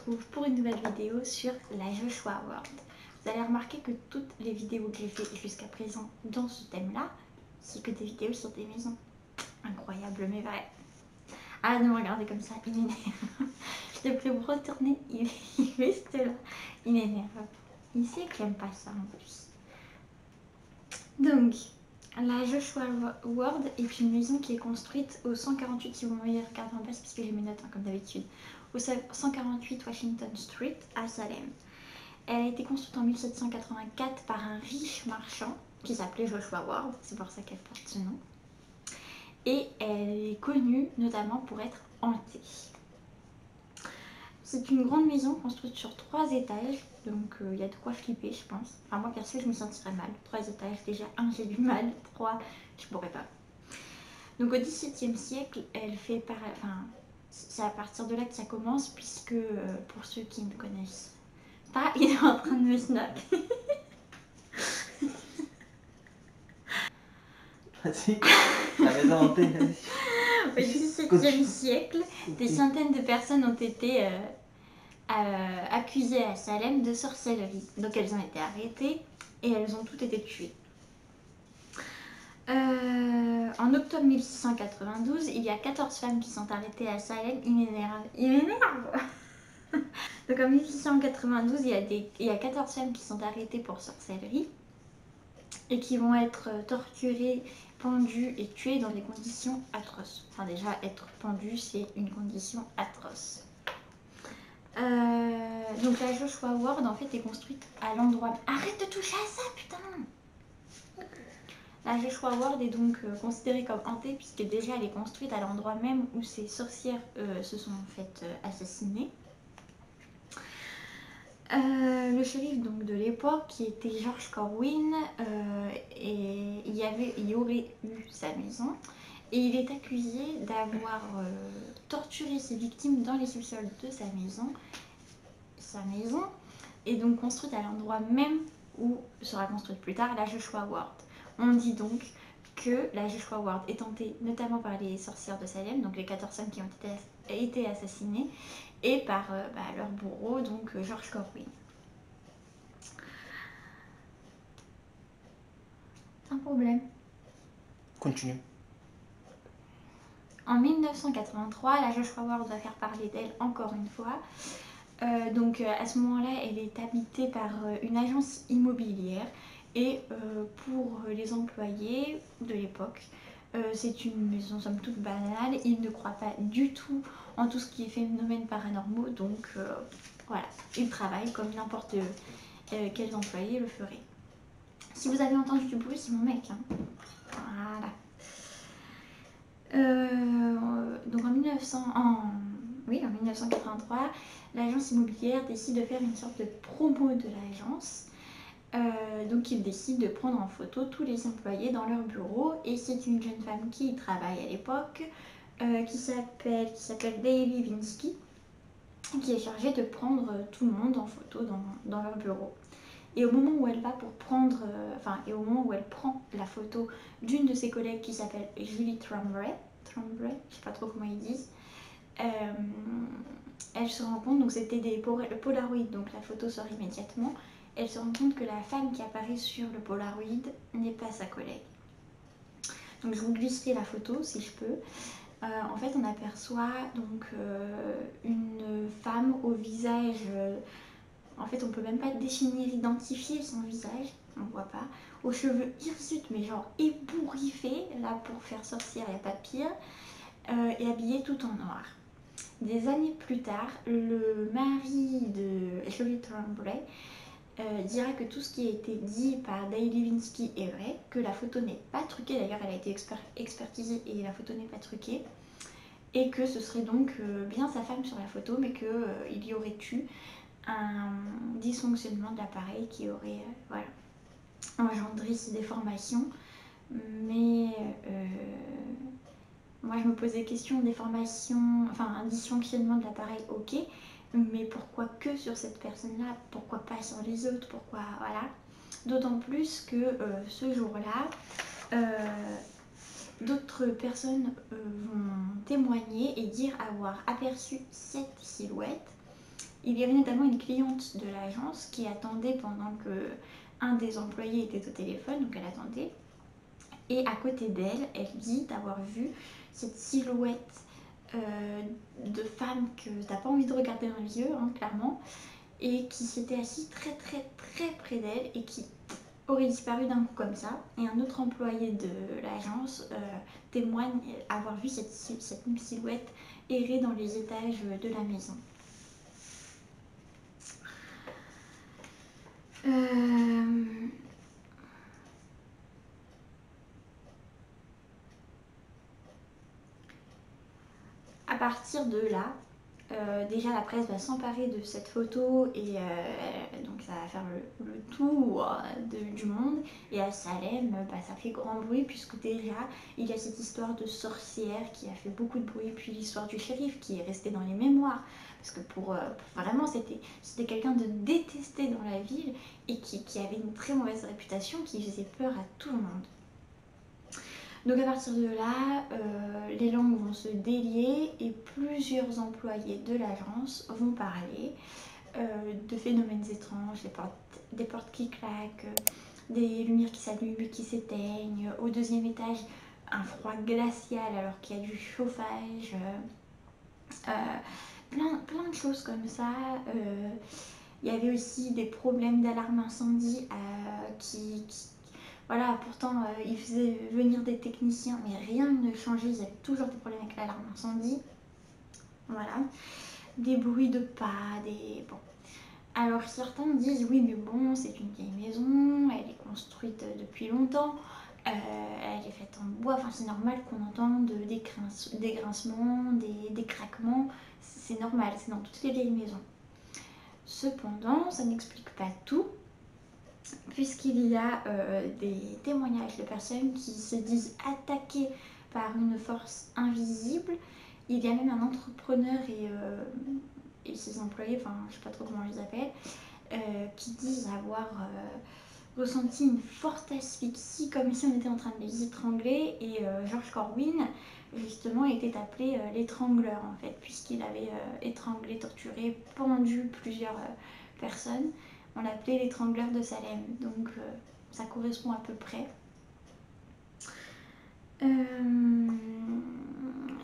retrouve pour une nouvelle vidéo sur la Joshua World. Vous allez remarquer que toutes les vidéos que j'ai fait jusqu'à présent dans ce thème-là, c'est que des vidéos sur des maisons. Incroyable mais vrai. Arrête de me regarder comme ça, il m'énerve. Je devrais me retourner, il reste là. Il m'énerve. Il sait que j'aime pas ça en plus. Donc, la Joshua World est une maison qui est construite au 148, si vous m'avez regardé en bas, parce que j'ai mes notes comme d'habitude, au 148 Washington Street à Salem. Elle a été construite en 1784 par un riche marchand qui s'appelait Joshua Ward, c'est pour ça qu'elle porte ce nom. Et elle est connue notamment pour être hantée. C'est une grande maison construite sur 3 étages, donc il y a de quoi flipper je pense. Enfin moi perso je me sentirais mal. 3 étages, déjà 1 j'ai du mal, 3 je pourrais pas. Donc au XVIIe siècle, elle fait c'est à partir de là que ça commence, puisque pour ceux qui ne connaissent pas, il est en train de me snap. Vas-y, la maison hantée, vas-y. Au XVIIe siècle, des centaines de personnes ont été accusées à Salem de sorcellerie. Donc elles ont été arrêtées et elles ont toutes été tuées. En octobre 1692, il y a 14 femmes qui sont arrêtées à Salem. Il m'énerve. Donc en 1692, il y a 14 femmes qui sont arrêtées pour sorcellerie et qui vont être torturées, pendues et tuées dans des conditions atroces. Enfin déjà, être pendues, c'est une condition atroce. Donc la Joshua Ward en fait est construite à l'endroit... Arrête de toucher à ça, putain! La Joshua Ward est donc considérée comme hantée puisque déjà elle est construite à l'endroit même où ces sorcières se sont faites assassiner. Le shérif donc de l'époque, qui était George Corwin, y aurait eu sa maison et il est accusé d'avoir torturé ses victimes dans les sous-sols de sa maison. Sa maison est donc construite à l'endroit même où sera construite plus tard la Joshua Ward. On dit donc que la Joshua Ward est hantée notamment par les sorcières de Salem, donc les 14 femmes qui ont été assassinées, et par leur bourreau, donc George Corwin. C'est un problème. Continue. En 1983, la Joshua Ward va faire parler d'elle encore une fois. Donc à ce moment-là, elle est habitée par une agence immobilière et pour les employés de l'époque, c'est une maison somme toute banale. Ils ne croient pas du tout en tout ce qui est phénomènes paranormaux, donc voilà, ils travaillent comme n'importe quels employés le feraient. Si vous avez entendu du bruit, c'est mon mec. Hein. Voilà. Donc en 1983, l'agence immobilière décide de faire une sorte de promo de l'agence. Donc ils décident de prendre en photo tous les employés dans leur bureau et c'est une jeune femme qui y travaille à l'époque qui s'appelle Daily Levinsky, qui est chargée de prendre tout le monde en photo dans leur bureau. Et au moment où elle va pour prendre, au moment où elle prend la photo d'une de ses collègues qui s'appelle Julie Tremblay, je sais pas trop comment ils disent, elle se rend compte, donc c'était des Polaroid, donc la photo sort immédiatement. Elle se rend compte que la femme qui apparaît sur le Polaroid n'est pas sa collègue. Donc je vous glisserai la photo si je peux. En fait, on aperçoit donc une femme au visage. En fait, on peut même pas définir, identifier son visage. On voit pas. Aux cheveux hirsutes, mais genre ébouriffés. Là, pour faire sorcière, il n'y a pas pire. Et habillée tout en noir. Des années plus tard, le mari de Julie Tremblay dira que tout ce qui a été dit par Daily Levinsky est vrai, que la photo n'est pas truquée, d'ailleurs elle a été expertisée et la photo n'est pas truquée, et que ce serait donc bien sa femme sur la photo, mais qu'il y aurait eu un dysfonctionnement de l'appareil qui aurait engendré ces déformations. Mais moi je me pose des questions, déformation, un dysfonctionnement de l'appareil, ok, mais pourquoi que sur cette personne-là? Pourquoi pas sur les autres? Pourquoi, voilà. D'autant plus que ce jour-là, d'autres personnes vont témoigner et dire avoir aperçu cette silhouette Il y avait notamment une cliente de l'agence qui attendait pendant que un des employés était au téléphone, donc elle attendait. Et à côté d'elle, elle dit d'avoir vu cette silhouette de femme que t'as pas envie de regarder dans les yeux, hein, clairement, et qui s'était assise très très très près d'elle et qui aurait disparu d'un coup comme ça. Et un autre employé de l'agence témoigne avoir vu cette même silhouette errer dans les étages de la maison. À partir de là, déjà la presse va s'emparer de cette photo et donc ça va faire le tour du monde. Et à Salem, ça fait grand bruit puisque déjà il y a cette histoire de sorcière qui a fait beaucoup de bruit, puis l'histoire du shérif qui est restée dans les mémoires. Parce que vraiment c'était quelqu'un de détesté dans la ville et qui avait une très mauvaise réputation, qui faisait peur à tout le monde. Donc à partir de là, les langues vont se délier et plusieurs employés de l'agence vont parler de phénomènes étranges, des portes qui claquent, des lumières qui s'allument et qui s'éteignent. Au deuxième étage, un froid glacial alors qu'il y a du chauffage, plein de choses comme ça. Il y avait aussi des problèmes d'alarme incendie voilà, pourtant ils faisaient venir des techniciens, mais rien ne changeait, ils avaient toujours des problèmes avec l'alarme incendie. Voilà, des bruits de pas, Bon. Alors certains disent oui mais bon, c'est une vieille maison, elle est construite depuis longtemps, elle est faite en bois, enfin c'est normal qu'on entende des grincements, des craquements, c'est normal, c'est dans toutes les vieilles maisons. Cependant, ça n'explique pas tout, puisqu'il y a des témoignages de personnes qui se disent attaquées par une force invisible. Il y a même un entrepreneur et ses employés, enfin je sais pas trop comment on les appelle, qui disent avoir ressenti une forte asphyxie, comme si on était en train de les étrangler. Et George Corwin justement était appelé l'étrangleur en fait, puisqu'il avait étranglé, torturé, pendu plusieurs personnes. On l'appelait l'étrangleur de Salem, donc ça correspond à peu près.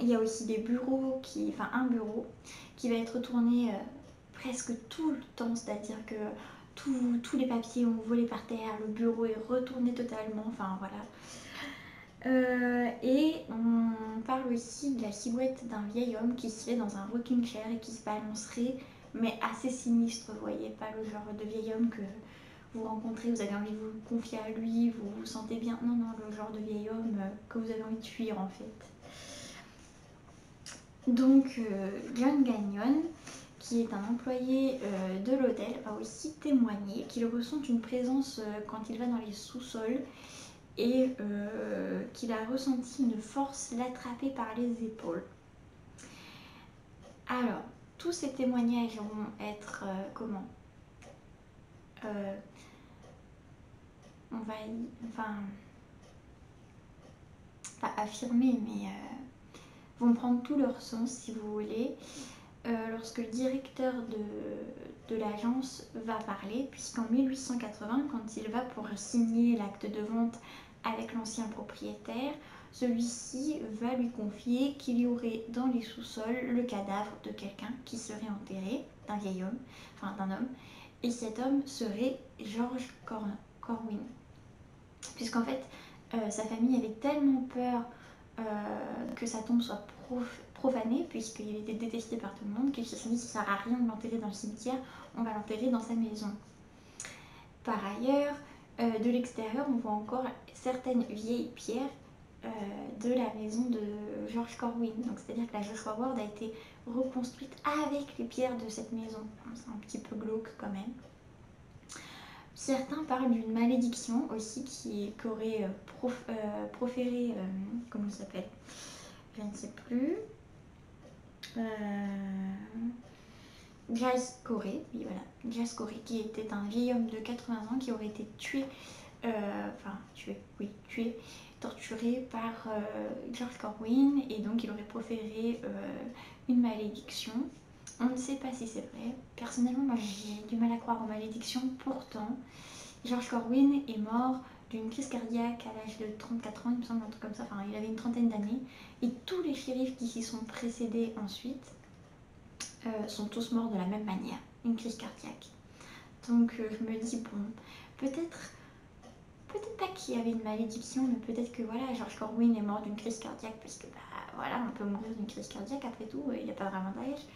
Il y a aussi des bureaux, un bureau qui va être tourné presque tout le temps, c'est-à-dire que tous les papiers ont volé par terre, le bureau est retourné totalement, enfin voilà. Et on parle aussi de la silhouette d'un vieil homme qui serait dans un rocking chair et qui se balancerait, mais assez sinistre, vous voyez, pas le genre de vieil homme que vous rencontrez, vous avez envie de vous confier à lui, vous vous sentez bien. Non, le genre de vieil homme que vous avez envie de fuir en fait. Donc John Gagnon, qui est un employé de l'hôtel, a aussi témoigné qu'il ressent une présence quand il va dans les sous-sols et qu'il a ressenti une force l'attraper par les épaules. Alors, tous ces témoignages vont être on va pas affirmer, mais vont prendre tout leur sens si vous voulez. Lorsque le directeur de l'agence va parler, puisqu'en 1880, quand il va pour signer l'acte de vente avec l'ancien propriétaire, celui-ci va lui confier qu'il y aurait dans les sous-sols le cadavre de quelqu'un qui serait enterré, d'un vieil homme, enfin d'un homme, et cet homme serait George Corwin. Puisqu'en fait, sa famille avait tellement peur que sa tombe soit profanée, puisqu'il était détesté par tout le monde, qu'il se sont dit ça ne sert à rien de l'enterrer dans le cimetière, on va l'enterrer dans sa maison. Par ailleurs, de l'extérieur, on voit encore certaines vieilles pierres de la maison de George Corwin. Donc c'est-à-dire que la George Howard a été reconstruite avec les pierres de cette maison. C'est un petit peu glauque quand même. Certains parlent d'une malédiction aussi qu'aurait proféré, comment il s'appelle, je ne sais plus, Jas Corey, oui voilà, Jas Corey, qui était un vieil homme de 80 ans qui aurait été tué, torturé par George Corwin, et donc il aurait proféré une malédiction On ne sait pas si c'est vrai. Personnellement, moi j'ai du mal à croire aux malédictions. Pourtant, George Corwin est mort d'une crise cardiaque à l'âge de 34 ans, il me semble, un truc comme ça. Enfin, il avait une trentaine d'années. Et tous les shérifs qui s'y sont précédés ensuite sont tous morts de la même manière, une crise cardiaque. Donc je me dis, bon, peut-être pas qu'il y avait une malédiction, mais peut-être que voilà, George Corwin est mort d'une crise cardiaque parce que bah voilà, on peut mourir d'une crise cardiaque après tout, il n'y a pas vraiment d'âge,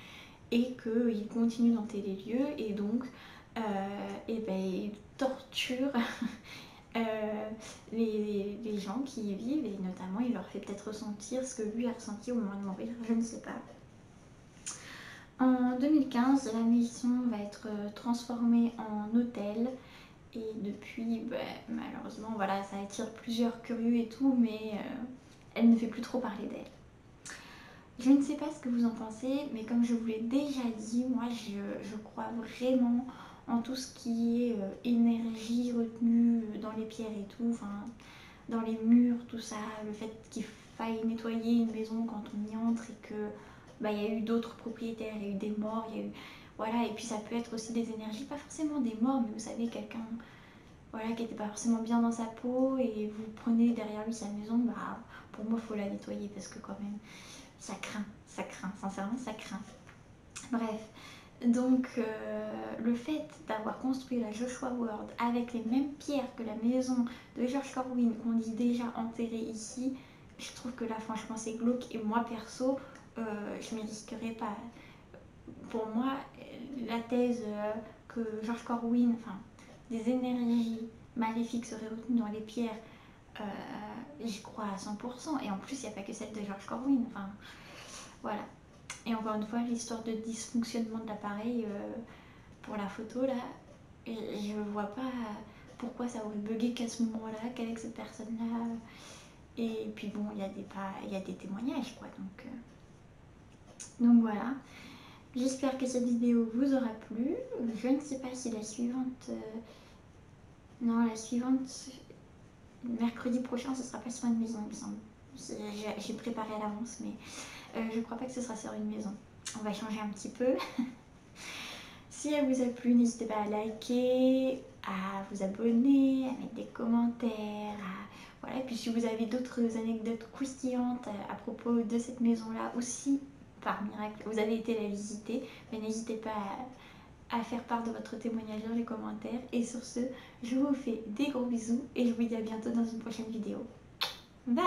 et qu'il continue d'hanter les lieux et donc et ben, il torture les gens qui y vivent et notamment il leur fait peut-être ressentir ce que lui a ressenti au moment de mourir, je ne sais pas. En 2015, la maison va être transformée en hôtel. Et depuis, bah, malheureusement, voilà, ça attire plusieurs curieux et tout, mais elle ne fait plus trop parler d'elle. Je ne sais pas ce que vous en pensez, mais comme je vous l'ai déjà dit, moi je crois vraiment en tout ce qui est énergie retenue dans les pierres et tout, enfin, dans les murs, tout ça, le fait qu'il faille nettoyer une maison quand on y entre et que bah, y a eu d'autres propriétaires, il y a eu des morts, il y a eu... Voilà, et puis ça peut être aussi des énergies, pas forcément des morts, mais vous savez, quelqu'un voilà, qui n'était pas forcément bien dans sa peau et vous prenez derrière lui sa maison, bah pour moi il faut la nettoyer parce que quand même ça craint, sincèrement ça craint. Bref, donc le fait d'avoir construit la Joshua World avec les mêmes pierres que la maison de George Corwin qu'on dit déjà enterrée ici, je trouve que là franchement c'est glauque et moi perso je ne m'y risquerais pas. Pour moi la thèse que George Corwin, enfin des énergies maléfiques seraient retenues dans les pierres, j'y crois à 100%. Et en plus, il n'y a pas que celle de George Corwin. Enfin, voilà. Et encore une fois, l'histoire de dysfonctionnement de l'appareil pour la photo, là, je ne vois pas pourquoi ça aurait bugué qu'à ce moment-là, qu'avec cette personne-là. Et puis bon, il y a des témoignages, quoi. Donc voilà. J'espère que cette vidéo vous aura plu. Je ne sais pas si la suivante... Non, la suivante, mercredi prochain, ce sera pas sur une maison, il me semble. J'ai préparé à l'avance, mais je crois pas que ce sera sur une maison. On va changer un petit peu. Si elle vous a plu, n'hésitez pas à liker, à vous abonner, à mettre des commentaires. Voilà. Et puis si vous avez d'autres anecdotes croustillantes à propos de cette maison-là, ou si par miracle vous avez été la visiter, mais n'hésitez pas à faire part de votre témoignage dans les commentaires. Et sur ce, je vous fais des gros bisous et je vous dis à bientôt dans une prochaine vidéo. Bye!